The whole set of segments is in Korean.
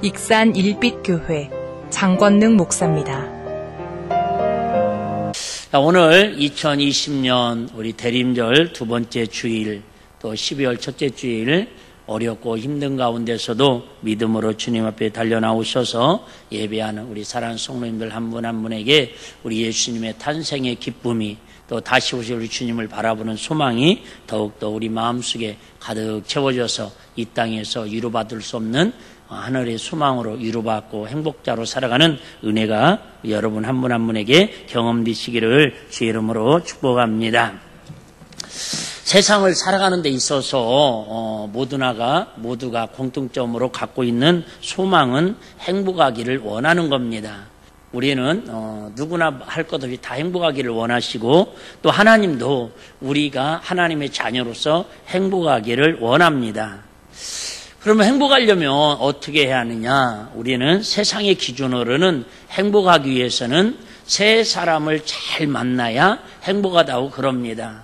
익산 일빛교회 장권능 목사입니다. 오늘 2020년 우리 대림절 두 번째 주일, 또 12월 첫째 주일, 어렵고 힘든 가운데서도 믿음으로 주님 앞에 달려나오셔서 예배하는 우리 사랑하는 성도님들 한 분 한 분에게 우리 예수님의 탄생의 기쁨이, 또 다시 오실 우리 주님을 바라보는 소망이 더욱더 우리 마음속에 가득 채워져서 이 땅에서 위로받을 수 없는 하늘의 소망으로 위로받고 행복자로 살아가는 은혜가 여러분 한 분 한 분에게 경험되시기를 주의 이름으로 축복합니다. 세상을 살아가는 데 있어서 모두가 공통점으로 갖고 있는 소망은 행복하기를 원하는 겁니다. 우리는 누구나 할 것 없이 다 행복하기를 원하시고, 또 하나님도 우리가 하나님의 자녀로서 행복하기를 원합니다. 그러면 행복하려면 어떻게 해야 하느냐? 우리는 세상의 기준으로는 행복하기 위해서는 세 사람을 잘 만나야 행복하다고 그럽니다.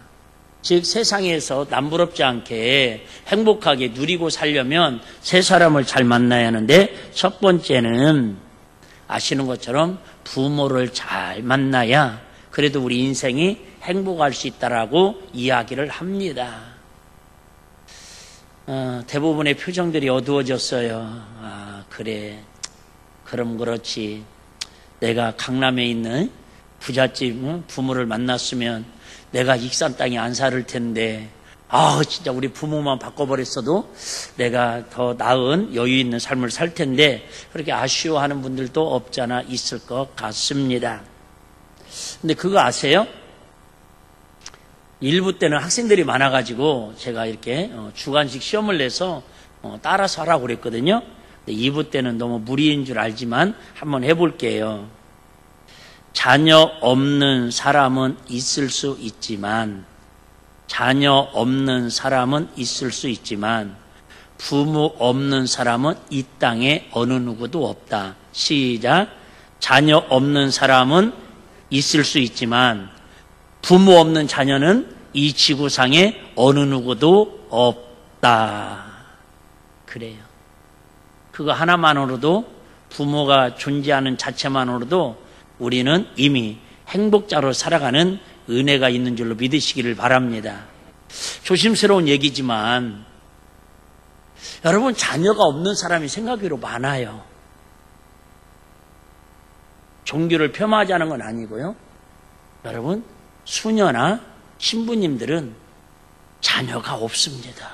즉 세상에서 남부럽지 않게 행복하게 누리고 살려면 세 사람을 잘 만나야 하는데, 첫 번째는 아시는 것처럼 부모를 잘 만나야 그래도 우리 인생이 행복할 수 있다라고 이야기를 합니다. 대부분의 표정들이 어두워졌어요. 그래, 그럼 그렇지. 내가 강남에 있는 부잣집 부모를 만났으면 내가 익산 땅에 안 살 텐데, 진짜 우리 부모만 바꿔버렸어도 내가 더 나은 여유 있는 삶을 살 텐데, 그렇게 아쉬워하는 분들도 없잖아 있을 것 같습니다. 근데 그거 아세요? 1부 때는 학생들이 많아가지고 제가 이렇게 주관식 시험을 내서 따라서 하라고 그랬거든요. 근데 2부 때는 너무 무리인 줄 알지만 한번 해볼게요. 자녀 없는 사람은 있을 수 있지만, 부모 없는 사람은 이 땅에 어느 누구도 없다. 시작. 자녀 없는 사람은 있을 수 있지만 부모 없는 자녀는 이 지구상에 어느 누구도 없다. 그래요. 그거 하나만으로도, 부모가 존재하는 자체만으로도 우리는 이미 행복자로 살아가는 은혜가 있는 줄로 믿으시기를 바랍니다. 조심스러운 얘기지만 여러분, 자녀가 없는 사람이 생각외로 많아요. 종교를 폄하하자는 건 아니고요. 여러분, 수녀나 신부님들은 자녀가 없습니다.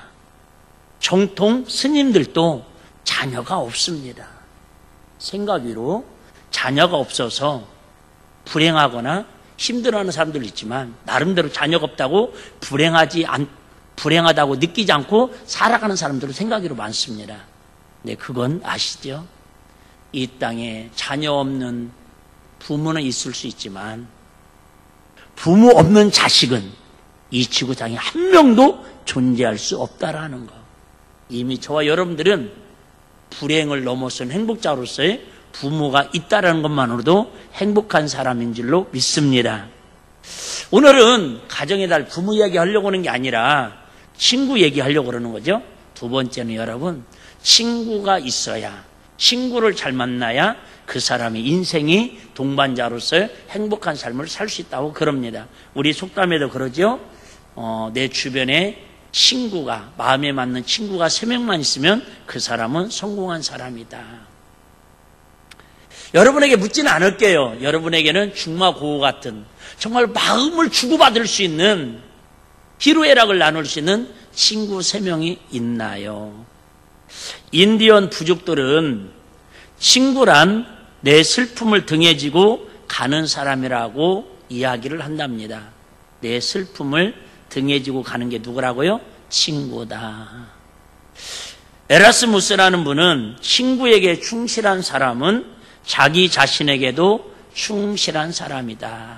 정통 스님들도 자녀가 없습니다. 생각외로 자녀가 없어서 불행하거나 힘들어하는 사람들 있지만, 나름대로 자녀가 없다고 불행하다고 느끼지 않고 살아가는 사람들은 생각외로 많습니다. 네, 그건 아시죠? 이 땅에 자녀 없는 부모는 있을 수 있지만 부모 없는 자식은 이 지구상에 한 명도 존재할 수 없다라는 거. 이미 저와 여러분들은 불행을 넘어선 행복자로서의 부모가 있다라는 것만으로도 행복한 사람인 줄로 믿습니다. 오늘은 가정의 달 부모 이야기 하려고 하는 게 아니라 친구 얘기하려고 그러는 거죠. 두 번째는 여러분, 친구가 있어야, 친구를 잘 만나야 그 사람의 인생이 동반자로서 행복한 삶을 살 수 있다고 그럽니다. 우리 속담에도 그러죠. 내 주변에 친구가, 마음에 맞는 친구가 3명만 있으면 그 사람은 성공한 사람이다. 여러분에게 묻지는 않을게요. 여러분에게는 중마고우 같은, 정말 마음을 주고받을 수 있는, 희로애락을 나눌 수 있는 친구 3명이 있나요? 인디언 부족들은 친구란 내 슬픔을 등에 지고 가는 사람이라고 이야기를 한답니다. 내 슬픔을 등에 지고 가는 게 누구라고요? 친구다. 에라스무스라는 분은 친구에게 충실한 사람은 자기 자신에게도 충실한 사람이다.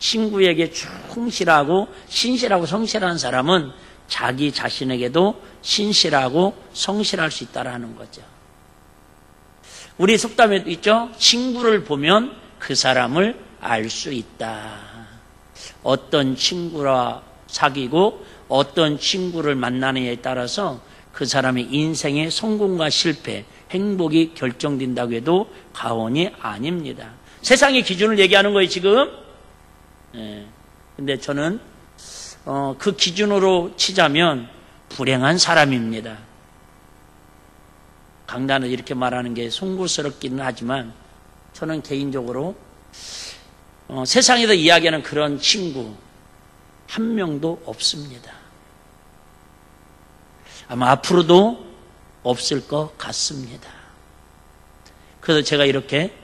친구에게 충실하고 신실하고 성실한 사람은 자기 자신에게도 신실하고 성실할 수 있다는 거죠. 우리 속담에도 있죠. 친구를 보면 그 사람을 알 수 있다. 어떤 친구라 사귀고 어떤 친구를 만나느냐에 따라서 그 사람의 인생의 성공과 실패, 행복이 결정된다고 해도 과언이 아닙니다. 세상의 기준을 얘기하는 거예요, 지금. 근데 저는 그 기준으로 치자면 불행한 사람입니다. 강단을 이렇게 말하는 게 송구스럽기는 하지만 저는 개인적으로 세상에서 이야기하는 그런 친구 한 명도 없습니다. 아마 앞으로도 없을 것 같습니다. 그래서 제가 이렇게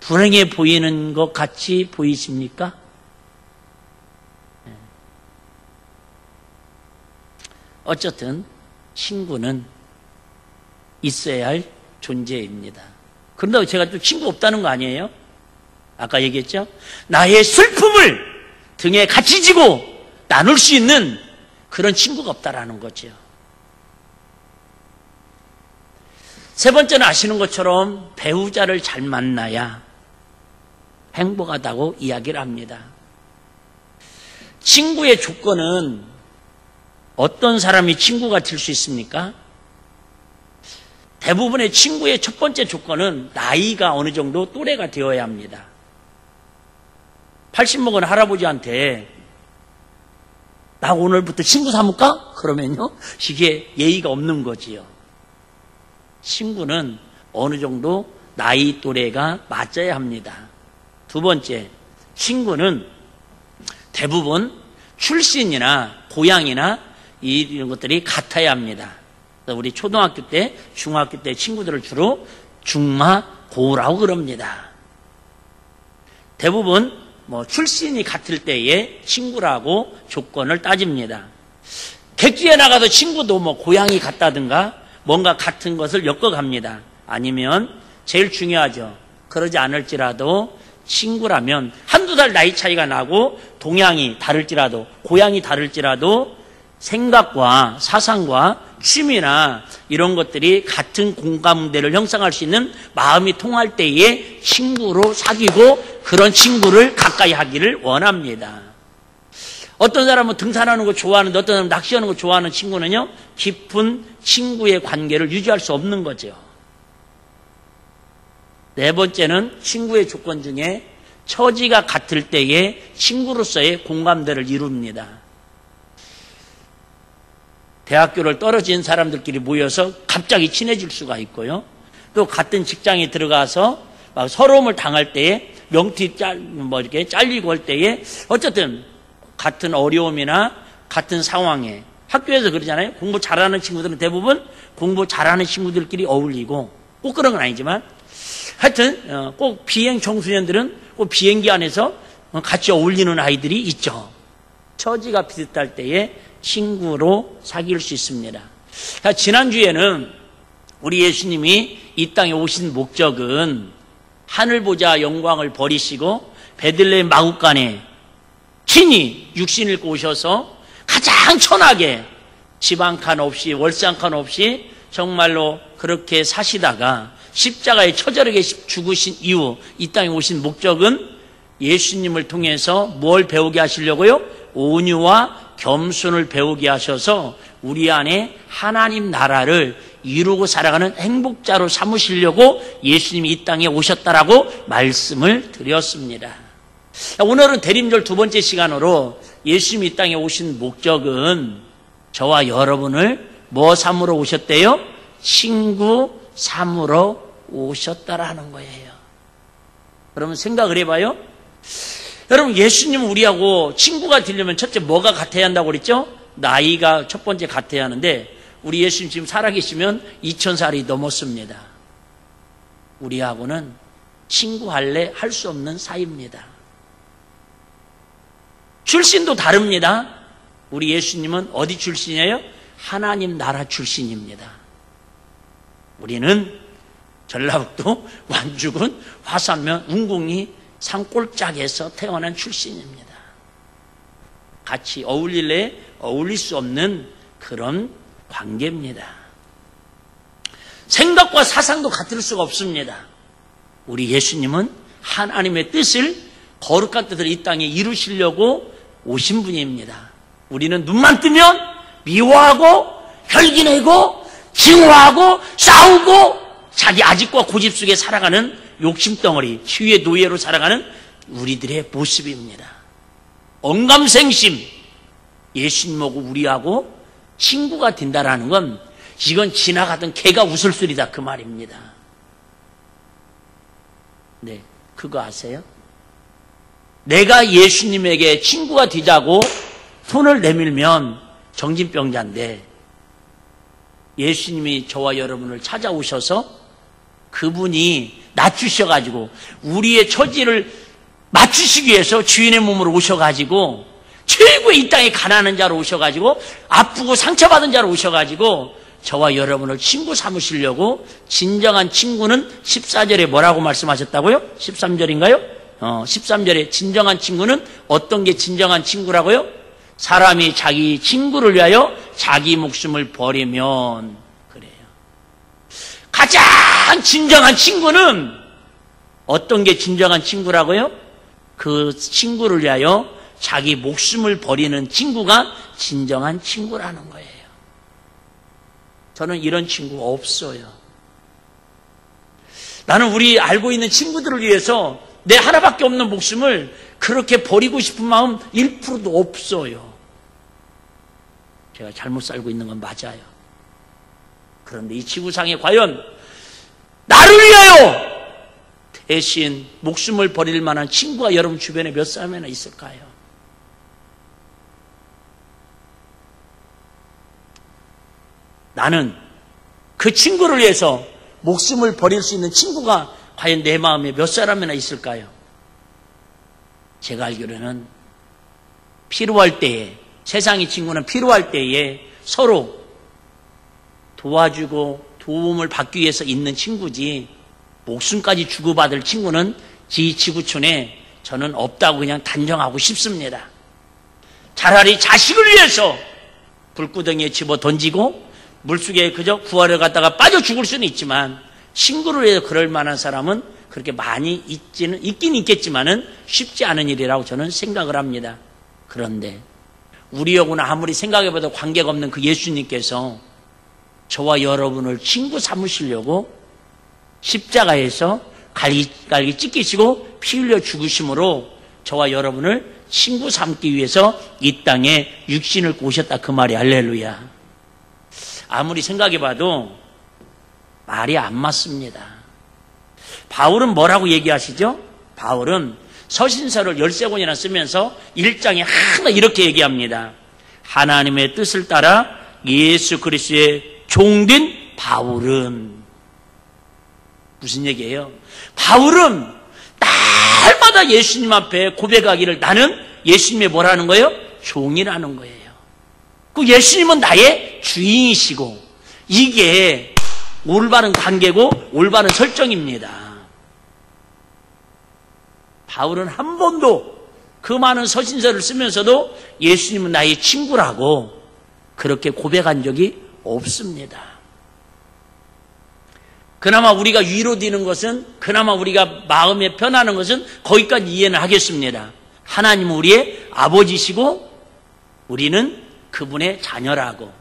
불행해 보이는 것 같이 보이십니까? 어쨌든 친구는 있어야 할 존재입니다. 그런다고 제가 또 친구 없다는 거 아니에요? 아까 얘기했죠? 나의 슬픔을 등에 같이 지고 나눌 수 있는 그런 친구가 없다라는 거죠. 세 번째는 아시는 것처럼 배우자를 잘 만나야 행복하다고 이야기를 합니다. 친구의 조건은 어떤 사람이 친구가 될 수 있습니까? 대부분의 친구의 첫 번째 조건은 나이가 어느 정도 또래가 되어야 합니다. 80 먹은 할아버지한테 나 오늘부터 친구 삼을까? 그러면요, 이게 예의가 없는 거지요. 친구는 어느 정도 나이 또래가 맞아야 합니다. 두 번째, 친구는 대부분 출신이나 고향이나 이런 것들이 같아야 합니다. 우리 초등학교 때, 중학교 때 친구들을 주로 중마고라고 그럽니다. 대부분 출신이 같을 때에 친구라고 조건을 따집니다. 객지에 나가서 친구도 고향이 같다든가 뭔가 같은 것을 엮어갑니다. 아니면 제일 중요하죠. 그러지 않을지라도 친구라면 한두 살 나이 차이가 나고 동양이 다를지라도 고향이 다를지라도 생각과 사상과 취미나 이런 것들이 같은 공감대를 형성할 수 있는 마음이 통할 때에 친구로 사귀고 그런 친구를 가까이 하기를 원합니다. 어떤 사람은 등산하는 거 좋아하는데 어떤 사람은 낚시하는 거 좋아하는 친구는요, 깊은 친구의 관계를 유지할 수 없는 거죠. 네 번째는 친구의 조건 중에 처지가 같을 때에 친구로서의 공감대를 이룹니다. 대학교를 떨어진 사람들끼리 모여서 갑자기 친해질 수가 있고요. 또 같은 직장에 들어가서 막 서러움을 당할 때에 명티 이렇게 잘리고 할 때에 어쨌든 같은 어려움이나 같은 상황에 학교에서 그러잖아요. 공부 잘하는 친구들은 대부분 공부 잘하는 친구들끼리 어울리고 꼭 그런 건 아니지만 하여튼 꼭 비행 청소년들은 꼭 비행기 안에서 같이 어울리는 아이들이 있죠. 처지가 비슷할 때에 친구로 사귈 수 있습니다. 지난주에는 우리 예수님이 이 땅에 오신 목적은 하늘 보자 영광을 버리시고 베들레헴 마구간에 친히 육신을 입고 오셔서 가장 천하게 집 한 칸 없이 월세 한 칸 없이 정말로 그렇게 사시다가 십자가에 처절하게 죽으신 이후 이 땅에 오신 목적은 예수님을 통해서 뭘 배우게 하시려고요? 온유와 겸손을 배우게 하셔서 우리 안에 하나님 나라를 이루고 살아가는 행복자로 삼으시려고 예수님이 이 땅에 오셨다라고 말씀을 드렸습니다. 오늘은 대림절 두 번째 시간으로 예수님이 이 땅에 오신 목적은 저와 여러분을 뭐 삼으러 오셨대요? 친구 삼으러 오셨다라는 거예요. 그러면 생각을 해봐요. 여러분, 예수님은 우리하고 친구가 되려면 첫째 뭐가 같아야 한다고 그랬죠? 나이가 첫 번째 같아야 하는데 우리 예수님 지금 살아계시면 2000살이 넘었습니다. 우리하고는 친구할래 할 수 없는 사이입니다. 출신도 다릅니다. 우리 예수님은 어디 출신이에요? 하나님 나라 출신입니다. 우리는 전라북도 완주군 화산면 운궁이 산골짜기에서 태어난 출신입니다. 같이 어울릴래 어울릴 수 없는 그런 관계입니다. 생각과 사상도 같을 수가 없습니다. 우리 예수님은 하나님의 뜻을, 거룩한 뜻을 이 땅에 이루시려고 오신 분입니다. 우리는 눈만 뜨면 미워하고 혈기내고 증오하고 싸우고 자기 아집과 고집 속에 살아가는 욕심덩어리, 치유의 노예로 살아가는 우리들의 모습입니다. 언감생심, 예수님하고 우리하고 친구가 된다라는 건 이건 지나가던 개가 웃을 소리다 그 말입니다. 네, 그거 아세요? 내가 예수님에게 친구가 되자고 손을 내밀면 정신병자인데 예수님이 저와 여러분을 찾아오셔서 그분이 낮추셔가지고 우리의 처지를 맞추시기 위해서 주인의 몸으로 오셔가지고 최고의 이 땅에 가난한 자로 오셔가지고 아프고 상처받은 자로 오셔가지고 저와 여러분을 친구 삼으시려고 진정한 친구는 14절에 뭐라고 말씀하셨다고요? 13절인가요? 13절에 진정한 친구는 어떤 게 진정한 친구라고요? 사람이 자기 친구를 위하여 자기 목숨을 버리면 그래요. 가장 진정한 친구는 어떤 게 진정한 친구라고요? 그 친구를 위하여 자기 목숨을 버리는 친구가 진정한 친구라는 거예요. 저는 이런 친구가 없어요. 나는 우리 알고 있는 친구들을 위해서 내 하나밖에 없는 목숨을 그렇게 버리고 싶은 마음 1%도 없어요. 제가 잘못 살고 있는 건 맞아요. 그런데 이 지구상에 과연 나를 위하여 대신 목숨을 버릴 만한 친구가 여러분 주변에 몇 사람이나 있을까요? 나는 그 친구를 위해서 목숨을 버릴 수 있는 친구가 과연 내 마음에 몇 사람이나 있을까요? 제가 알기로는 필요할 때에, 세상의 친구는 필요할 때에 서로 도와주고 도움을 받기 위해서 있는 친구지 목숨까지 주고받을 친구는 이 지구촌에 저는 없다고 그냥 단정하고 싶습니다. 차라리 자식을 위해서 불구덩이에 집어 던지고 물속에 그저 구하러 갔다가 빠져 죽을 수는 있지만 친구를 위해서 그럴 만한 사람은 그렇게 많이 있긴 있겠지만은 쉽지 않은 일이라고 저는 생각을 합니다. 그런데 우리하고는 아무리 생각해봐도 관계가 없는 그 예수님께서 저와 여러분을 친구 삼으시려고 십자가에서 갈기 찢기시고 피 흘려 죽으심으로 저와 여러분을 친구 삼기 위해서 이 땅에 육신을 오셨다 그 말이 할렐루야. 아무리 생각해봐도 말이 안 맞습니다. 바울은 뭐라고 얘기하시죠? 바울은 서신서를 13권이나 쓰면서 1장에 하나 이렇게 얘기합니다. 하나님의 뜻을 따라 예수 그리스도의 종된 바울은 무슨 얘기예요? 바울은 날마다 예수님 앞에 고백하기를 나는 예수님의 뭐라는 거예요? 종이라는 거예요. 그 예수님은 나의 주인이시고 이게 올바른 관계고 올바른 설정입니다. 바울은 한 번도 그 많은 서신서를 쓰면서도 예수님은 나의 친구라고 그렇게 고백한 적이 없습니다. 그나마 우리가 위로되는 것은, 그나마 우리가 마음에 편하는 것은 거기까지 이해는 하겠습니다. 하나님은 우리의 아버지시고 우리는 그분의 자녀라고,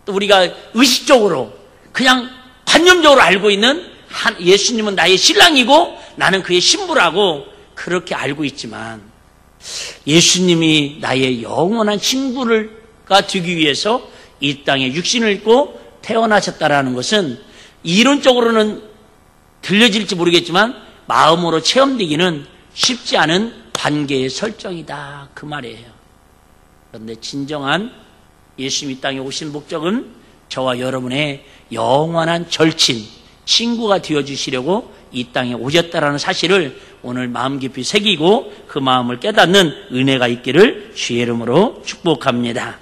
또 우리가 의식적으로 그냥 관념적으로 알고 있는 예수님은 나의 신랑이고 나는 그의 신부라고 그렇게 알고 있지만 예수님이 나의 영원한 친구가 되기 위해서 이 땅에 육신을 입고 태어나셨다라는 것은 이론적으로는 들려질지 모르겠지만 마음으로 체험되기는 쉽지 않은 관계의 설정이다 그 말이에요. 그런데 진정한 예수님 이 땅에 오신 목적은 저와 여러분의 영원한 절친, 친구가 되어주시려고 이 땅에 오셨다라는 사실을 오늘 마음 깊이 새기고 그 마음을 깨닫는 은혜가 있기를 주의 이름으로 축복합니다.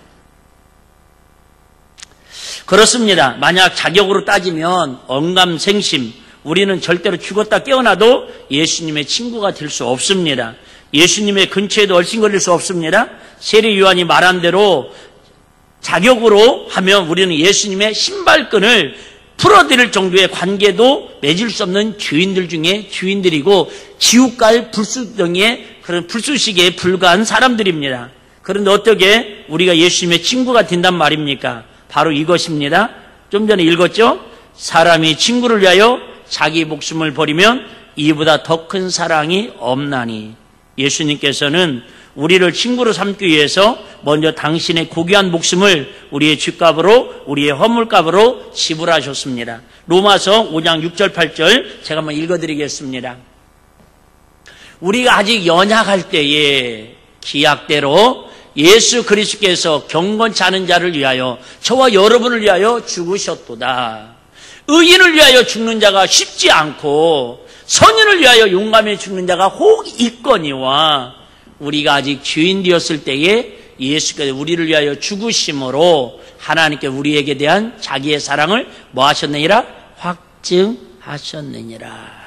그렇습니다. 만약 자격으로 따지면 언감생심, 우리는 절대로 죽었다 깨어나도 예수님의 친구가 될 수 없습니다. 예수님의 근처에도 얼씬거릴 수 없습니다. 세례 요한이 말한 대로 자격으로 하면 우리는 예수님의 신발끈을 풀어드릴 정도의 관계도 맺을 수 없는 주인들 중에 주인들이고 지옥갈 불수덩이에 그런 불수식에 불과한 사람들입니다. 그런데 어떻게 우리가 예수님의 친구가 된단 말입니까? 바로 이것입니다. 좀 전에 읽었죠? 사람이 친구를 위하여 자기 목숨을 버리면 이보다 더 큰 사랑이 없나니. 예수님께서는 우리를 친구로 삼기 위해서 먼저 당신의 고귀한 목숨을 우리의 죗값으로, 우리의 허물값으로 지불하셨습니다. 로마서 5장 6절 8절 제가 한번 읽어드리겠습니다. 우리가 아직 연약할 때에 기약대로 예수 그리스도께서 경건치 않은 자를 위하여, 저와 여러분을 위하여 죽으셨도다. 의인을 위하여 죽는 자가 쉽지 않고 선인을 위하여 용감히 죽는 자가 혹 있거니와, 우리가 아직 죄인 되었을 때에 예수께서 우리를 위하여 죽으심으로 하나님께 우리에게 대한 자기의 사랑을 뭐 하셨느니라? 확증하셨느니라.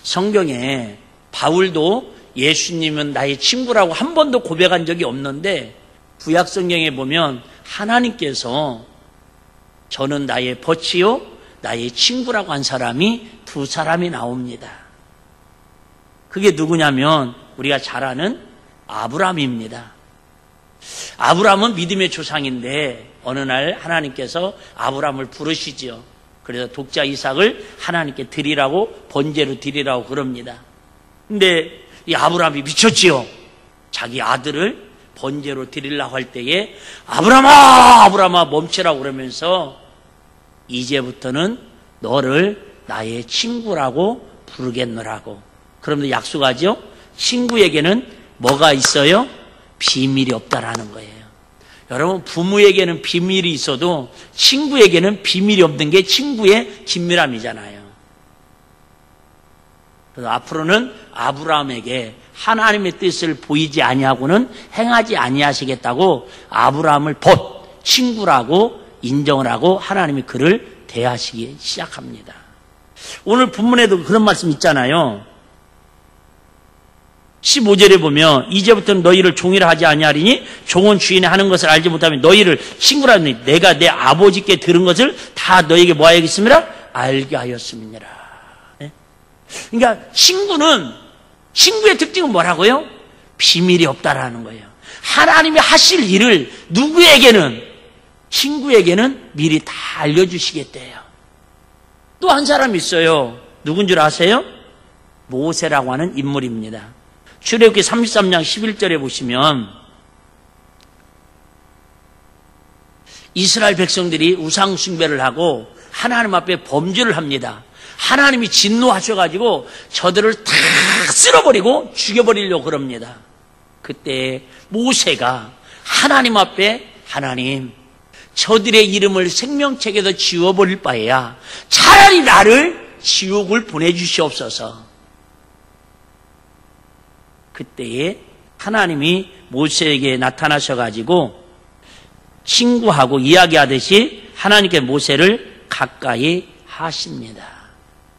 성경에 바울도 예수님은 나의 친구라고 한 번도 고백한 적이 없는데, 구약 성경에 보면 하나님께서 저는 나의 벗이요 나의 친구라고 한 사람이 두 사람이 나옵니다. 그게 누구냐면 우리가 잘 아는 아브라함입니다. 아브라함은 믿음의 조상인데 어느 날 하나님께서 아브라함을 부르시죠. 그래서 독자 이삭을 하나님께 드리라고, 번제로 드리라고 그럽니다. 근데 이 아브라함이 미쳤지요. 자기 아들을 번제로 드리려고 할 때에 아브라함아, 아브라함아 멈추라고 그러면서 이제부터는 너를 나의 친구라고 부르겠노라고. 그러면서 약속하죠. 친구에게는 뭐가 있어요? 비밀이 없다라는 거예요. 여러분, 부모에게는 비밀이 있어도 친구에게는 비밀이 없는 게 친구의 긴밀함이잖아요. 그래서 앞으로는 아브라함에게 하나님의 뜻을 보이지 아니하고는 행하지 아니하시겠다고 아브라함을 벗 친구라고 인정을 하고 하나님이 그를 대하시기 시작합니다. 오늘 본문에도 그런 말씀 있잖아요. 15절에 보면 이제부터는 너희를 종이라 하지 아니하리니 종은 주인이 하는 것을 알지 못하면 너희를 친구라 하니 내가 내 아버지께 들은 것을 다 너희에게 뭐 하겠습니까? 알게 하였음이니라. 네? 그러니까 친구의 특징은 뭐라고요? 비밀이 없다라는 거예요. 하나님이 하실 일을 친구에게는 미리 다 알려주시겠대요. 또 한 사람이 있어요. 누군 줄 아세요? 모세라고 하는 인물입니다. 출애굽기 33장 11절에 보시면 이스라엘 백성들이 우상 숭배를 하고 하나님 앞에 범죄를 합니다. 하나님이 진노하셔가지고 저들을 다 쓸어버리고 죽여버리려고 그럽니다. 그때 모세가 하나님 앞에, 하나님, 저들의 이름을 생명책에서 지워버릴 바에야 차라리 나를 지옥을 보내주시옵소서. 그때에 하나님이 모세에게 나타나셔가지고 친구하고 이야기하듯이 하나님께 모세를 가까이 하십니다.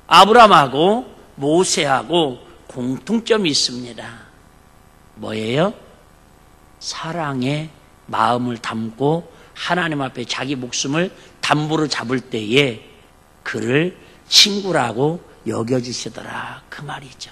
아브라함하고 모세하고 공통점이 있습니다. 뭐예요? 사랑의 마음을 담고 하나님 앞에 자기 목숨을 담보로 잡을 때에 그를 친구라고 여겨주시더라, 그 말이죠.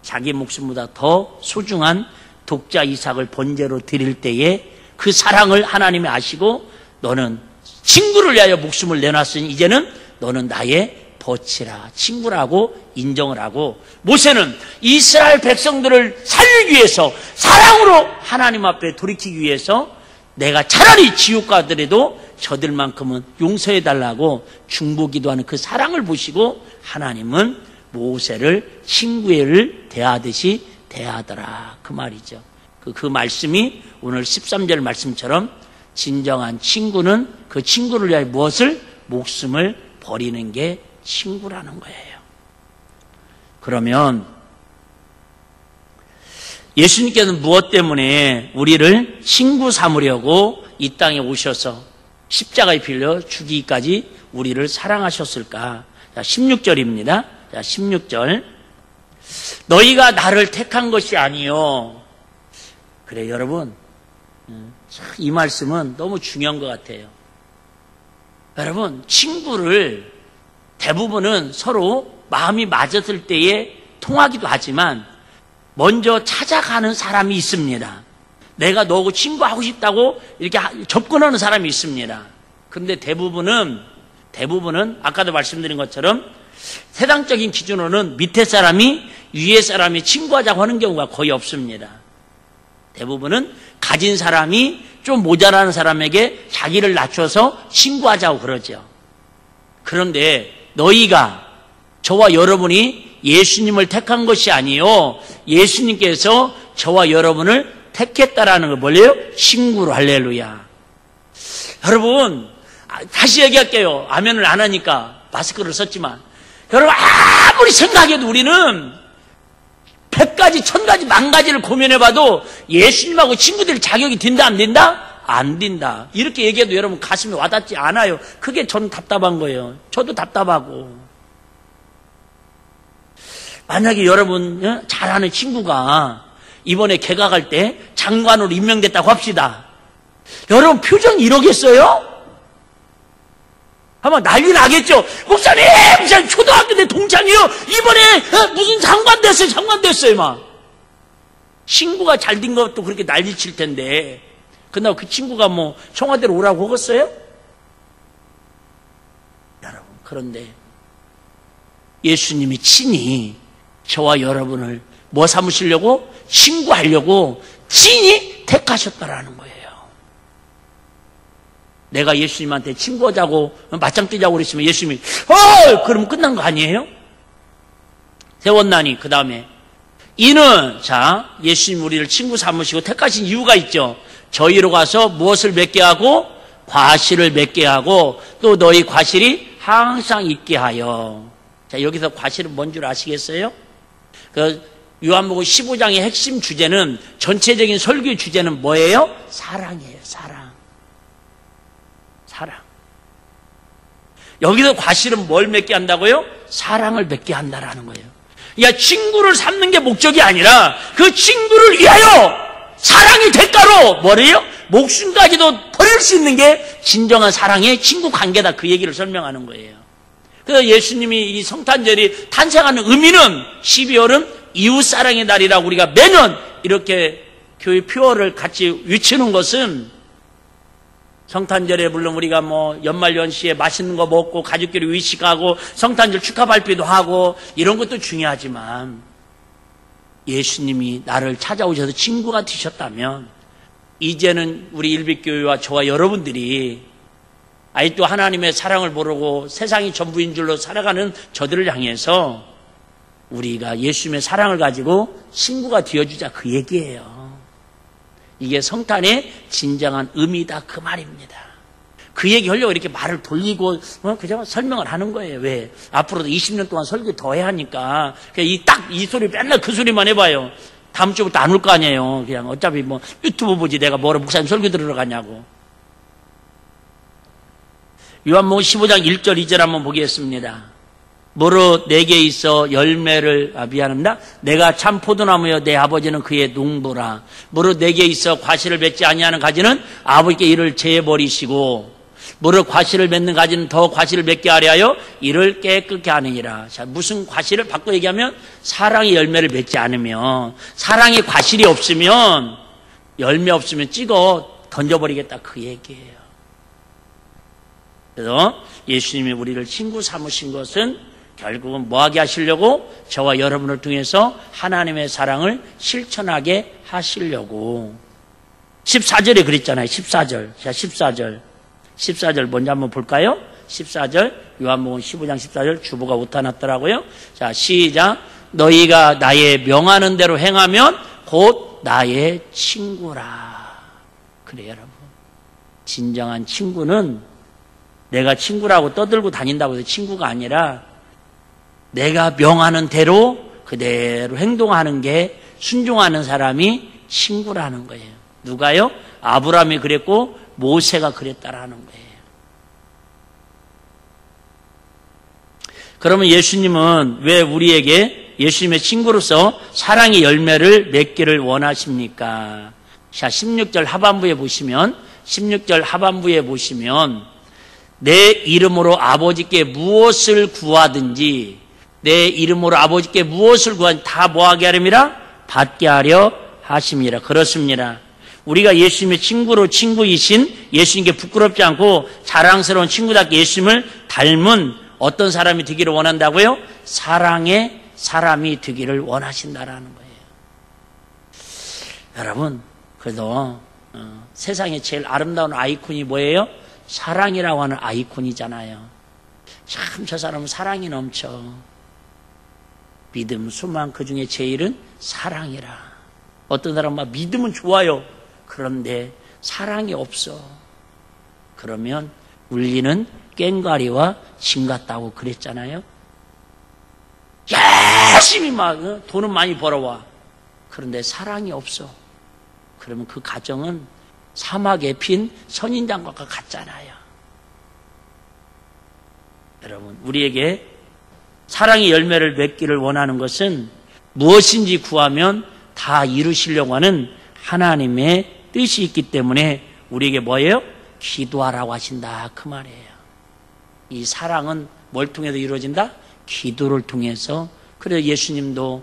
자기 목숨보다 더 소중한 독자 이삭을 번제로 드릴 때에 그 사랑을 하나님이 아시고 너는 친구를 위하여 목숨을 내놨으니 이제는 너는 나의 벗이라, 친구라고 인정을 하고, 모세는 이스라엘 백성들을 살리기 위해서 사랑으로 하나님 앞에 돌이키기 위해서 내가 차라리 지옥 가더라도 저들만큼은 용서해달라고 중보기도하는 그 사랑을 보시고 하나님은 모세를 친구를 대하듯이 대하더라, 그 말이죠. 그 말씀이 오늘 13절 말씀처럼 진정한 친구는 그 친구를 위하여 무엇을? 목숨을 버리는 게 친구라는 거예요. 그러면 예수님께서는 무엇 때문에 우리를 친구 삼으려고 이 땅에 오셔서 십자가에 빌려 죽이기까지 우리를 사랑하셨을까? 자, 16절입니다. 자, 16절. 너희가 나를 택한 것이 아니요. 그래, 여러분. 이 말씀은 너무 중요한 것 같아요. 여러분, 친구를 대부분은 서로 마음이 맞았을 때에 통하기도 하지만 먼저 찾아가는 사람이 있습니다. 내가 너하고 친구하고 싶다고 이렇게 접근하는 사람이 있습니다. 그런데 대부분은 아까도 말씀드린 것처럼 세상적인 기준으로는 밑에 사람이 위에 사람이 친구하자고 하는 경우가 거의 없습니다. 대부분은 가진 사람이 좀 모자라는 사람에게 자기를 낮춰서 친구하자고 그러죠. 그런데 너희가, 저와 여러분이 예수님을 택한 것이 아니요, 예수님께서 저와 여러분을 택했다라는 걸 뭐래요? 친구로. 할렐루야. 여러분, 다시 얘기할게요. 아멘을 안 하니까 마스크를 썼지만, 여러분 아무리 생각해도 우리는 100가지, 1000가지, 10,000가지를 고민해봐도 예수님하고 친구들 자격이 든다 안 된다? 안 된다. 이렇게 얘기해도 여러분 가슴에 와닿지 않아요. 그게 저는 답답한 거예요. 저도 답답하고. 만약에 여러분 잘 아는 친구가 이번에 개각할 때 장관으로 임명됐다고 합시다. 여러분 표정이 이러겠어요? 아마 난리 나겠죠. 목사님 초등학교 때 동창이요. 이번에 무슨 장관 됐어요 막. 친구가 잘 된 것도 그렇게 난리 칠 텐데, 그날 그 친구가 뭐 청와대로 오라고 하겠어요? 여러분, 그런데 예수님이 친히 저와 여러분을 뭐 삼으시려고? 친구하려고 친히 택하셨다라는 거예요. 내가 예수님한테 친구하자고 맞짱 뜨자고 그랬으면 예수님이 그럼 끝난 거 아니에요? 세웠나니 그 다음에 이는, 자, 예수님 우리를 친구 삼으시고 택하신 이유가 있죠. 저희로 가서 무엇을 맺게 하고? 과실을 맺게 하고, 또 너희 과실이 항상 있게 하여. 자, 여기서 과실은 뭔 줄 아시겠어요? 그 요한복음 15장의 핵심 주제는, 전체적인 설교 주제는 뭐예요? 사랑이에요. 사랑. 여기서 과실은 뭘 맺게 한다고요? 사랑을 맺게 한다라는 거예요. 야, 친구를 삼는 게 목적이 아니라 그 친구를 위하여 사랑이 대가로 뭐래요? 목숨까지도 버릴 수 있는 게 진정한 사랑의 친구 관계다. 그 얘기를 설명하는 거예요. 그래서 예수님이 이 성탄절이 탄생하는 의미는 12월은 이웃사랑의 날이라고 우리가 매년 이렇게 교회 표어를 같이 외치는 것은, 성탄절에 물론 우리가 뭐 연말연시에 맛있는 거 먹고 가족끼리 외식하고 성탄절 축하 발표도 하고 이런 것도 중요하지만, 예수님이 나를 찾아오셔서 친구가 되셨다면 이제는 우리 일빛교회와 저와 여러분들이 아직도 하나님의 사랑을 모르고 세상이 전부인 줄로 살아가는 저들을 향해서 우리가 예수님의 사랑을 가지고 친구가 되어주자, 그 얘기예요. 이게 성탄의 진정한 의미다, 그 말입니다. 그 얘기 하려고 이렇게 말을 돌리고 그냥 설명을 하는 거예요. 왜? 앞으로도 20년 동안 설교 더 해야 하니까. 딱 이 소리 맨날 그 소리만 해봐요. 다음 주부터 안 올 거 아니에요. 그냥 어차피 뭐 유튜브 보지 내가 뭐라 목사님 설교 들으러 가냐고. 요한복음 15장 1절 2절 한번 보겠습니다. 뭐로 내게 있어 열매를, 미안합니다. 내가 참 포도나무여 내 아버지는 그의 농부라. 뭐로 내게 있어 과실을 맺지 아니하는 가지는 아버지께 이를 제버리시고, 뭐로 과실을 맺는 가지는 더 과실을 맺게 하려 하여 이를 깨끗게 하느니라. 자, 무슨 과실을 바꿔 얘기하면 사랑의 열매를 맺지 않으면, 사랑의 과실이 없으면, 열매 없으면 찍어 던져버리겠다, 그 얘기예요. 그래서 예수님이 우리를 친구 삼으신 것은 결국은 뭐하게 하시려고? 저와 여러분을 통해서 하나님의 사랑을 실천하게 하시려고. 14절에 그랬잖아요. 14절. 자, 14절 먼저 한번 볼까요? 14절, 요한복음 15장 14절, 주보가 오타났더라고요. 자, 시작. 너희가 나의 명하는 대로 행하면 곧 나의 친구라. 그래요, 여러분. 진정한 친구는 내가 친구라고 떠들고 다닌다고 해서 친구가 아니라, 내가 명하는 대로 그대로 행동하는 게, 순종하는 사람이 친구라는 거예요. 누가요? 아브라함이 그랬고 모세가 그랬다라는 거예요. 그러면 예수님은 왜 우리에게 예수님의 친구로서 사랑의 열매를 맺기를 원하십니까? 자, 16절 하반부에 보시면 내 이름으로 아버지께 무엇을 구하든지, 내 이름으로 아버지께 무엇을 구하든지 다 뭐하게 하렵니다? 받게 하려 하십니다. 그렇습니다. 우리가 예수님의 친구이신 예수님께 부끄럽지 않고 자랑스러운 친구답게 예수님을 닮은 어떤 사람이 되기를 원한다고요? 사랑의 사람이 되기를 원하신다라는 거예요. 여러분, 그래도 세상에 제일 아름다운 아이콘이 뭐예요? 사랑이라고 하는 아이콘이잖아요. 참 저 사람은 사랑이 넘쳐. 믿음, 수만 그 중에 제일은 사랑이라. 어떤 사람은 막 믿음은 좋아요. 그런데 사랑이 없어. 그러면 울리는 꽹과리와 진 같다고 그랬잖아요. 열심히 막 돈은 많이 벌어와. 그런데 사랑이 없어. 그러면 그 가정은 사막에 핀 선인장과 같잖아요. 여러분, 우리에게 사랑의 열매를 맺기를 원하는 것은 무엇인지 구하면 다 이루시려고 하는 하나님의 뜻이 있기 때문에 우리에게 뭐예요? 기도하라고 하신다 그 말이에요. 이 사랑은 뭘 통해서 이루어진다? 기도를 통해서. 그래서 예수님도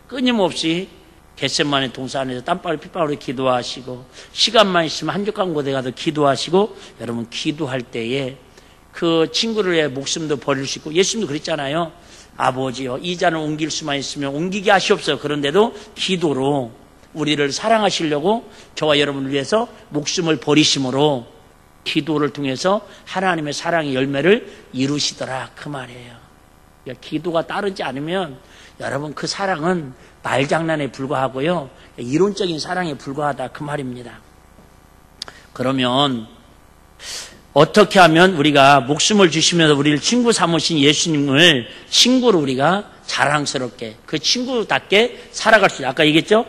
끊임없이 겟세마네 동산에서 땀방울 핏방울로 기도하시고 시간만 있으면 한적한곳에 가서 기도하시고 여러분 기도할 때에 그 친구를 목숨도 버릴 수 있고 예수님도 그랬잖아요. 아버지요 이 잔을 옮길 수만 있으면 옮기게 하시옵소서. 그런데도 기도로 우리를 사랑하시려고 저와 여러분을 위해서 목숨을 버리심으로 기도를 통해서 하나님의 사랑의 열매를 이루시더라 그 말이에요. 기도가 따르지 않으면 여러분 그 사랑은 말장난에 불과하고요 이론적인 사랑에 불과하다 그 말입니다. 그러면 어떻게 하면 우리가 목숨을 주시면서 우리를 친구 삼으신 예수님을 친구로 우리가 자랑스럽게 그 친구답게 살아갈 수 있다. 아까 얘기했죠?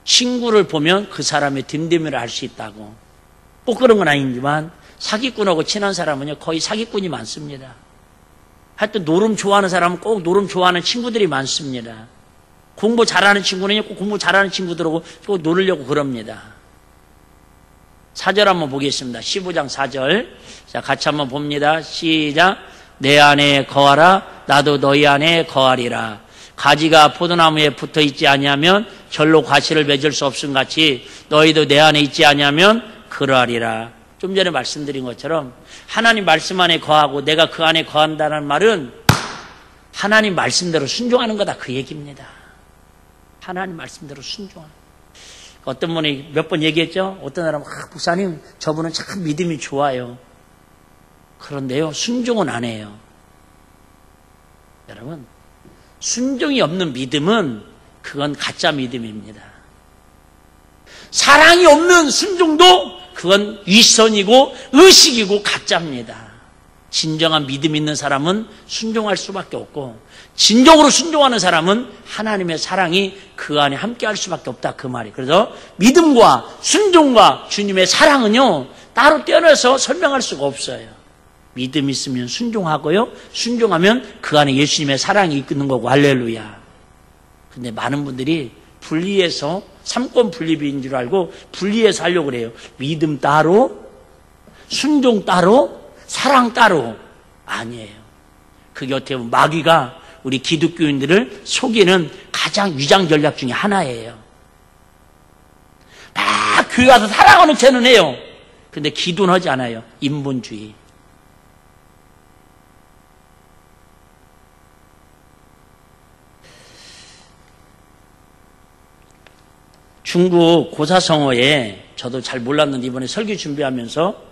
친구를 보면 그 사람의 됨됨이를 알 수 있다고. 꼭 그런 건 아니지만 사기꾼하고 친한 사람은요 거의 사기꾼이 많습니다. 하여튼 노름 좋아하는 사람은 꼭 노름 좋아하는 친구들이 많습니다. 공부 잘하는 친구는 꼭 공부 잘하는 친구들하고 꼭 놀으려고 그럽니다. 4절 한번 보겠습니다. 15장 4절. 자, 같이 한번 봅니다. 시작. 내 안에 거하라. 나도 너희 안에 거하리라. 가지가 포도나무에 붙어 있지 아니하면 절로 과실을 맺을 수 없음 같이 너희도 내 안에 있지 아니하면 그러하리라. 좀 전에 말씀드린 것처럼 하나님 말씀 안에 거하고 내가 그 안에 거한다는 말은 하나님 말씀대로 순종하는 거다 그 얘기입니다. 하나님 말씀대로 순종하는. 어떤 분이 몇 번 얘기했죠? 어떤 사람은 목사님 저분은 참 믿음이 좋아요. 그런데요 순종은 안 해요. 여러분 순종이 없는 믿음은 그건 가짜 믿음입니다. 사랑이 없는 순종도 그건 윗선이고 의식이고 가짜입니다. 진정한 믿음 있는 사람은 순종할 수밖에 없고 진정으로 순종하는 사람은 하나님의 사랑이 그 안에 함께할 수밖에 없다 그 말이. 그래서 믿음과 순종과 주님의 사랑은요 따로 떼어내서 설명할 수가 없어요. 믿음 있으면 순종하고요 순종하면 그 안에 예수님의 사랑이 있는 거고 할렐루야. 근데 많은 분들이 분리해서 삼권 분립인 줄 알고 분리해서 하려고 그래요. 믿음 따로 순종 따로 사랑 따로. 아니에요. 그게 어떻게 보면 마귀가 우리 기독교인들을 속이는 가장 위장 전략 중에 하나예요. 막 교회 가서 사랑하는 채는 해요. 근데 기도는 하지 않아요. 인본주의. 중국 고사성어에 저도 잘 몰랐는데 이번에 설교 준비하면서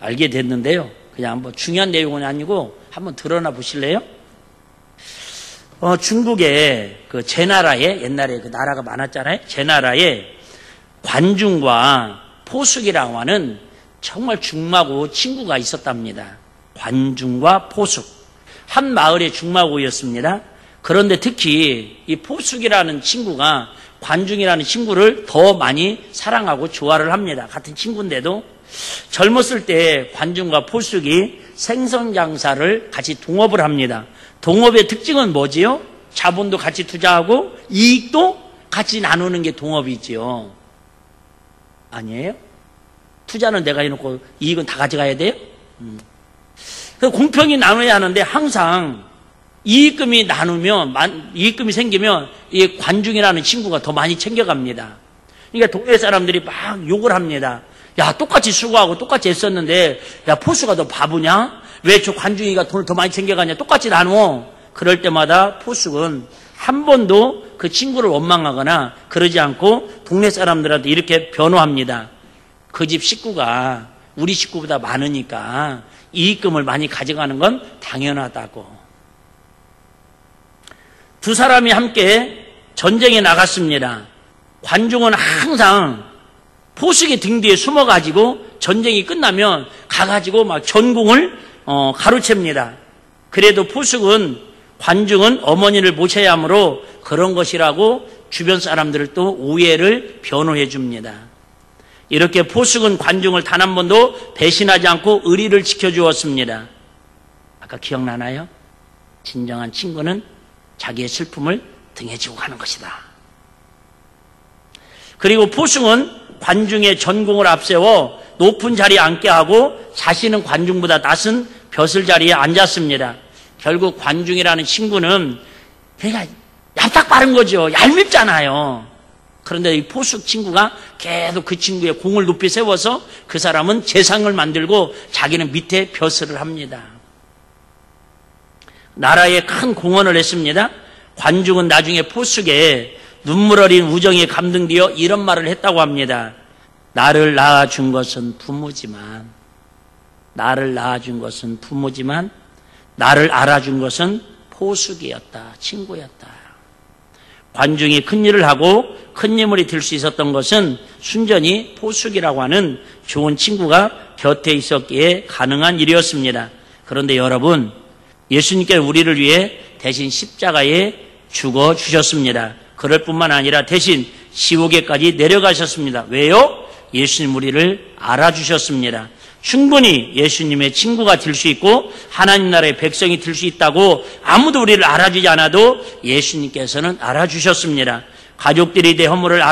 알게 됐는데요. 그냥 뭐 중요한 내용은 아니고 한번 드러나 보실래요? 중국에 그 제나라에 옛날에 그 나라가 많았잖아요. 제나라에 관중과 포숙이라고 하는 정말 중마고 친구가 있었답니다. 관중과 포숙. 한 마을의 중마고였습니다. 그런데 특히 이 포숙이라는 친구가 관중이라는 친구를 더 많이 사랑하고 좋아를 합니다. 같은 친구인데도 젊었을 때 관중과 포숙이 생선 장사를 같이 동업을 합니다. 동업의 특징은 뭐지요? 자본도 같이 투자하고 이익도 같이 나누는 게 동업이지요. 아니에요? 투자는 내가 해놓고 이익은 다 가져가야 돼요? 그래서 공평히 나눠야 하는데 항상 이익금이 생기면 이 관중이라는 친구가 더 많이 챙겨갑니다. 그러니까 동네 사람들이 막 욕을 합니다. 야, 똑같이 수고하고 똑같이 애썼는데, 야, 포수가 더 바보냐? 왜 저 관중이가 돈을 더 많이 챙겨가냐? 똑같이 나누어. 그럴 때마다 포수는 한 번도 그 친구를 원망하거나 그러지 않고 동네 사람들한테 이렇게 변호합니다. 그 집 식구가 우리 식구보다 많으니까 이익금을 많이 가져가는 건 당연하다고. 두 사람이 함께 전쟁에 나갔습니다. 관중은 항상 포수의 등 뒤에 숨어가지고 전쟁이 끝나면 가가지고 막 전궁을 가로챕니다. 그래도 포수는 관중은 어머니를 모셔야 하므로 그런 것이라고 주변 사람들을 또 오해를 변호해 줍니다. 이렇게 포수는 관중을 단 한 번도 배신하지 않고 의리를 지켜주었습니다. 아까 기억나나요? 진정한 친구는 자기의 슬픔을 등에 지고 가는 것이다. 그리고 포수는 관중의 전공을 앞세워 높은 자리에 앉게 하고 자신은 관중보다 낮은 벼슬 자리에 앉았습니다. 결국 관중이라는 친구는 그러니까 얍딱 바른 거죠. 얄밉잖아요. 그런데 이 포수 친구가 계속 그 친구의 공을 높이 세워서 그 사람은 재상을 만들고 자기는 밑에 벼슬을 합니다. 나라에 큰 공헌을 했습니다. 관중은 나중에 포수에게 눈물 어린 우정에 감동되어 이런 말을 했다고 합니다. 나를 낳아준 것은 부모지만 나를 알아준 것은 포수기였다. 친구였다. 관중이 큰 일을 하고 큰 인물이 될 수 있었던 것은 순전히 포수기라고 하는 좋은 친구가 곁에 있었기에 가능한 일이었습니다. 그런데 여러분, 예수님께서 우리를 위해 대신 십자가에 죽어주셨습니다. 그럴 뿐만 아니라 대신 지옥에까지 내려가셨습니다. 왜요? 예수님 우리를 알아주셨습니다. 충분히 예수님의 친구가 될 수 있고 하나님 나라의 백성이 될 수 있다고 아무도 우리를 알아주지 않아도 예수님께서는 알아주셨습니다. 가족들이 내 허물을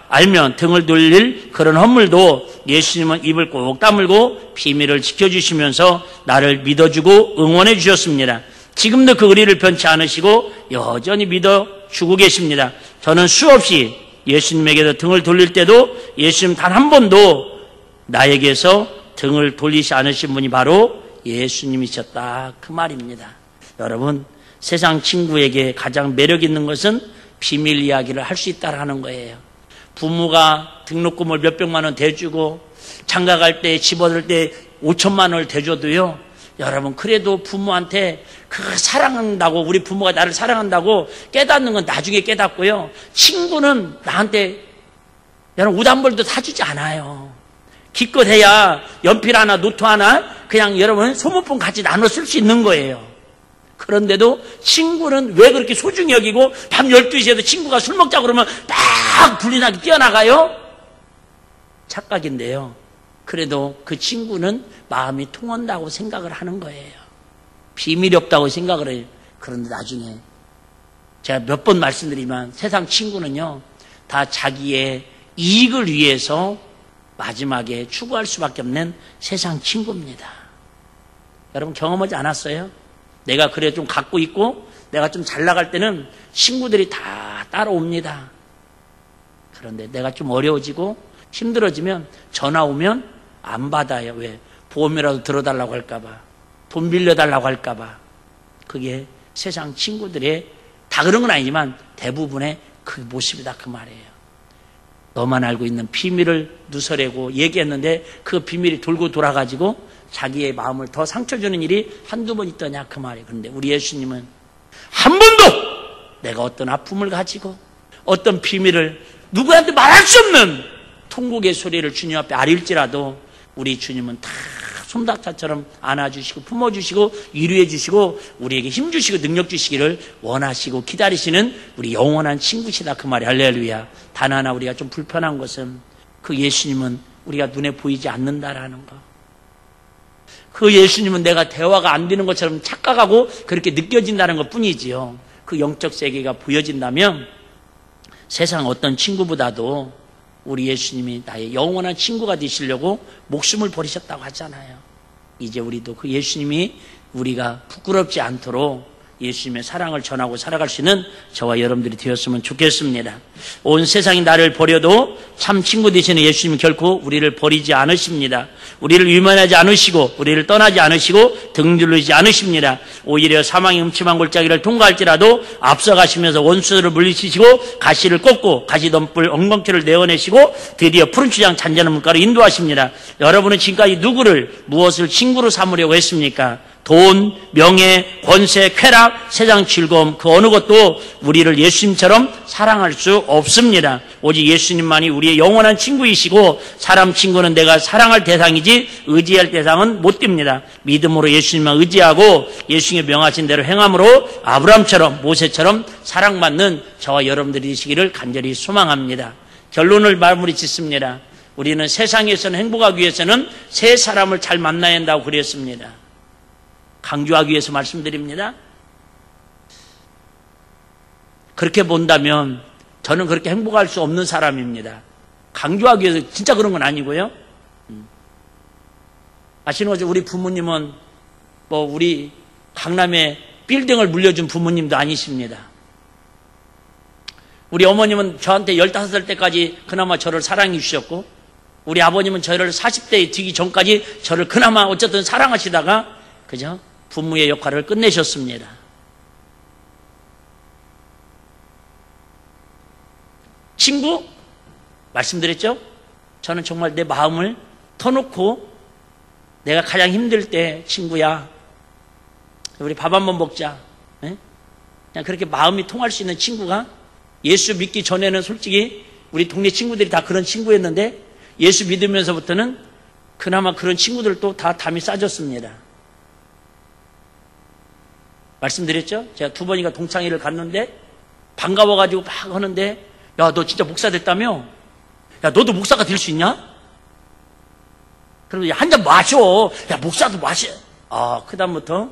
알면 등을 돌릴 그런 허물도 예수님은 입을 꼭 다물고 비밀을 지켜주시면서 나를 믿어주고 응원해 주셨습니다. 지금도 그 의리를 변치 않으시고 여전히 믿어주고 계십니다. 저는 수없이 예수님에게도 등을 돌릴 때도 예수님 단 한 번도 나에게서 등을 돌리지 않으신 분이 바로 예수님이셨다. 그 말입니다. 여러분, 세상 친구에게 가장 매력 있는 것은 비밀 이야기를 할 수 있다는 거예요. 부모가 등록금을 몇백만 원 대주고 장가 갈 때 집 얻을 때 5천만 원을 대줘도요. 여러분, 그래도 부모한테 그 사랑한다고, 우리 부모가 나를 사랑한다고 깨닫는 건 나중에 깨닫고요. 친구는 나한테 여러분 우단벌도 사주지 않아요. 기껏해야 연필 하나, 노트 하나 그냥 여러분 소모품 같이 나눠 쓸 수 있는 거예요. 그런데도 친구는 왜 그렇게 소중히 여기고 밤 12시에도 친구가 술 먹자 그러면 딱 불리나게 뛰어나가요? 착각인데요. 그래도 그 친구는 마음이 통한다고 생각을 하는 거예요. 비밀이 없다고 생각을 해요. 그런데 나중에 제가 몇 번 말씀드리면 세상 친구는요 다 자기의 이익을 위해서 마지막에 추구할 수밖에 없는 세상 친구입니다. 여러분 경험하지 않았어요? 내가 그래 좀 갖고 있고 내가 좀 잘 나갈 때는 친구들이 다 따라옵니다. 그런데 내가 좀 어려워지고 힘들어지면 전화 오면 안 받아요. 왜? 보험이라도 들어달라고 할까봐, 돈 빌려달라고 할까봐. 그게 세상 친구들의 다 그런 건 아니지만 대부분의 그 모습이다 그 말이에요. 너만 알고 있는 비밀을 누설하고 얘기했는데 그 비밀이 돌고 돌아가지고 자기의 마음을 더 상처 주는 일이 한두 번 있더냐 그 말이에요. 그런데 우리 예수님은 한 번도 내가 어떤 아픔을 가지고 어떤 비밀을 누구한테 말할 수 없는 통곡의 소리를 주님 앞에 아릴지라도 우리 주님은 다 솜닥자처럼 안아주시고 품어주시고 위로해 주시고 우리에게 힘주시고 능력 주시기를 원하시고 기다리시는 우리 영원한 친구시다 그 말이 할렐루야. 단 하나 우리가 좀 불편한 것은 그 예수님은 우리가 눈에 보이지 않는다라는 거. 그 예수님은 내가 대화가 안 되는 것처럼 착각하고 그렇게 느껴진다는 것 뿐이지요. 그 영적 세계가 보여진다면 세상 어떤 친구보다도 우리 예수님이 나의 영원한 친구가 되시려고 목숨을 버리셨다고 하잖아요. 이제 우리도 그 예수님이 우리가 부끄럽지 않도록 예수님의 사랑을 전하고 살아갈 수 있는 저와 여러분들이 되었으면 좋겠습니다. 온 세상이 나를 버려도 참 친구 되시는 예수님은 결코 우리를 버리지 않으십니다. 우리를 위면하지 않으시고 우리를 떠나지 않으시고 등 둘르지 않으십니다. 오히려 사망의 음침한 골짜기를 통과할지라도 앞서가시면서 원수들을 물리치시고 가시를 꺾고 가시덤불 엉겅퀴를 내어내시고 드디어 푸른 추장 잔잔한 물가로 인도하십니다. 여러분은 지금까지 누구를 무엇을 친구로 삼으려고 했습니까? 돈, 명예, 권세, 쾌락, 세상 즐거움 그 어느 것도 우리를 예수님처럼 사랑할 수 없습니다. 오직 예수님만이 우리의 영원한 친구이시고 사람 친구는 내가 사랑할 대상이지 의지할 대상은 못 됩니다. 믿음으로 예수님만 의지하고 예수님의 명하신 대로 행함으로 아브라함처럼 모세처럼 사랑받는 저와 여러분들이 되시기를 간절히 소망합니다. 결론을 마무리 짓습니다. 우리는 세상에서는 행복하기 위해서는 세 사람을 잘 만나야 한다고 그랬습니다. 강조하기 위해서 말씀드립니다. 그렇게 본다면 저는 그렇게 행복할 수 없는 사람입니다. 강조하기 위해서 진짜 그런 건 아니고요. 아시는 거죠? 우리 부모님은 우리 강남에 빌딩을 물려준 부모님도 아니십니다. 우리 어머님은 저한테 15살 때까지 그나마 저를 사랑해 주셨고 우리 아버님은 저를 40대에 되기 전까지 저를 그나마 어쨌든 사랑하시다가 그죠? 부모의 역할을 끝내셨습니다. 친구? 말씀드렸죠? 저는 정말 내 마음을 터놓고 내가 가장 힘들 때 친구야 우리 밥 한번 먹자. 네? 그냥 그렇게 마음이 통할 수 있는 친구가 예수 믿기 전에는 솔직히 우리 동네 친구들이 다 그런 친구였는데 예수 믿으면서부터는 그나마 그런 친구들도 다 담이 싸졌습니다. 말씀드렸죠? 제가 2번인가 동창회를 갔는데 반가워가지고 막 하는데 야, 너 진짜 목사 됐다며? 야, 너도 목사가 될 수 있냐? 그러면 한 잔 마셔. 야, 목사도 마셔. 그 다음부터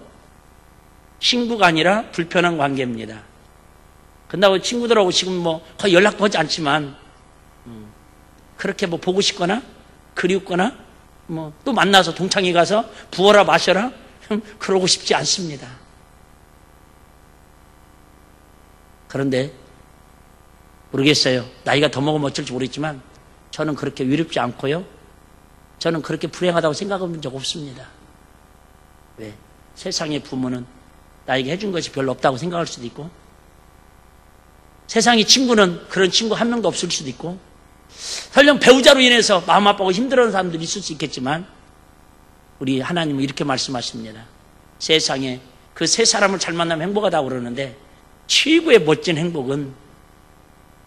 친구가 아니라 불편한 관계입니다. 근데 친구들하고 지금 거의 연락도 하지 않지만 그렇게 보고 싶거나 그리웠거나 또 만나서 동창회 가서 부어라 마셔라 그러고 싶지 않습니다. 그런데 모르겠어요. 나이가 더 먹으면 어쩔지 모르겠지만 저는 그렇게 위롭지 않고요. 저는 그렇게 불행하다고 생각해본 적 없습니다. 왜? 세상의 부모는 나에게 해준 것이 별로 없다고 생각할 수도 있고 세상의 친구는 그런 친구 한 명도 없을 수도 있고 설령 배우자로 인해서 마음 아파하고 힘들어하는 사람들이 있을 수 있겠지만 우리 하나님은 이렇게 말씀하십니다. 세상에 그 세 사람을 잘 만나면 행복하다고 그러는데 최고의 멋진 행복은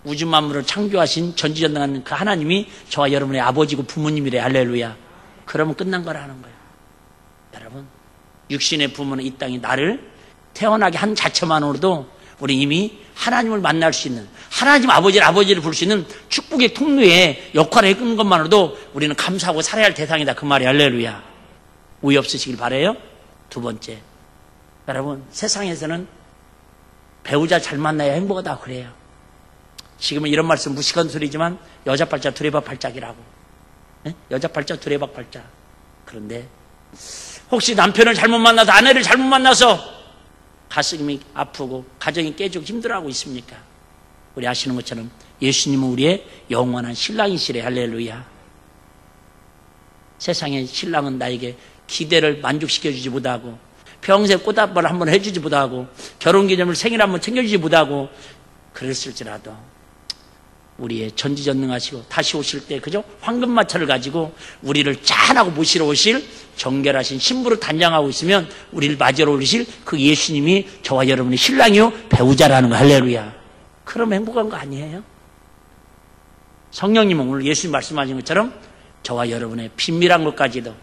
우주 만물을 창조하신 전지전능한 그 하나님이 저와 여러분의 아버지고 부모님이래. 할렐루야. 그러면 끝난 거라는 거예요. 여러분 육신의 부모는 이 땅에 나를 태어나게 한 자체만으로도 우리 이미 하나님을 만날 수 있는 하나님 아버지를 부를 수 있는 축복의 통로에 역할을 해준 것만으로도 우리는 감사하고 살아야 할 대상이다. 그 말이 할렐루야. 오해 없으시길 바라요. 2번째 여러분 세상에서는 배우자 잘 만나야 행복하다고 그래요. 지금은 이런 말씀 무식한 소리지만 여자 팔자 두레박 팔짝이라고. 네? 여자 팔자 두레박 팔짝. 그런데 혹시 남편을 잘못 만나서 아내를 잘못 만나서 가슴이 아프고 가정이 깨지고 힘들어하고 있습니까? 우리 아시는 것처럼 예수님은 우리의 영원한 신랑이시래. 할렐루야. 세상의 신랑은 나에게 기대를 만족시켜주지 못하고 평생 꽃다발을 한번 해주지 못하고 결혼기념일 생일 한번 챙겨주지 못하고 그랬을지라도 우리의 전지전능하시고 다시 오실 때 그죠? 황금마차를 가지고 우리를 짠하고 모시러 오실 정결하신 신부를 단장하고 있으면 우리를 맞으러 오실 그 예수님이 저와 여러분의 신랑이요 배우자라는 거. 할렐루야. 그럼 행복한 거 아니에요? 성령님은 오늘 예수님 말씀하신 것처럼 저와 여러분의 비밀한 것까지도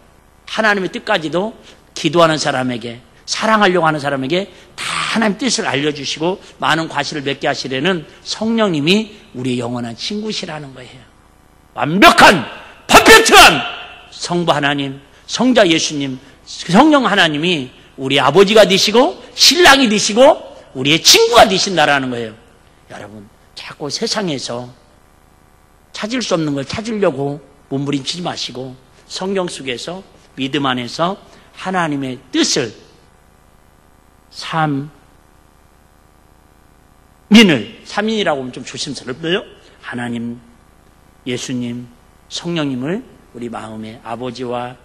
하나님의 뜻까지도 기도하는 사람에게 사랑하려고 하는 사람에게 다 하나님 뜻을 알려주시고 많은 과실을 맺게 하시려는 성령님이 우리의 영원한 친구시라는 거예요. 완벽한 퍼펙트한 성부 하나님, 성자 예수님, 성령 하나님이 우리 아버지가 되시고 신랑이 되시고 우리의 친구가 되신다라는 거예요. 여러분 자꾸 세상에서 찾을 수 없는 걸 찾으려고 몸부림치지 마시고 성경 속에서 믿음 안에서 하나님의 뜻을 삶 삼인이라고 하면 좀 조심스럽고요. 하나님, 예수님, 성령님을 우리 마음의 아버지와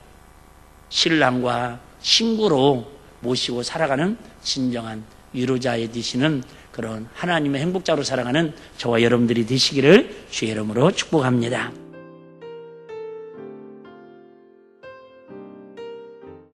신랑과 친구로 모시고 살아가는 진정한 위로자에 되시는 그런 하나님의 행복자로 살아가는 저와 여러분들이 되시기를 주의 이름으로 축복합니다.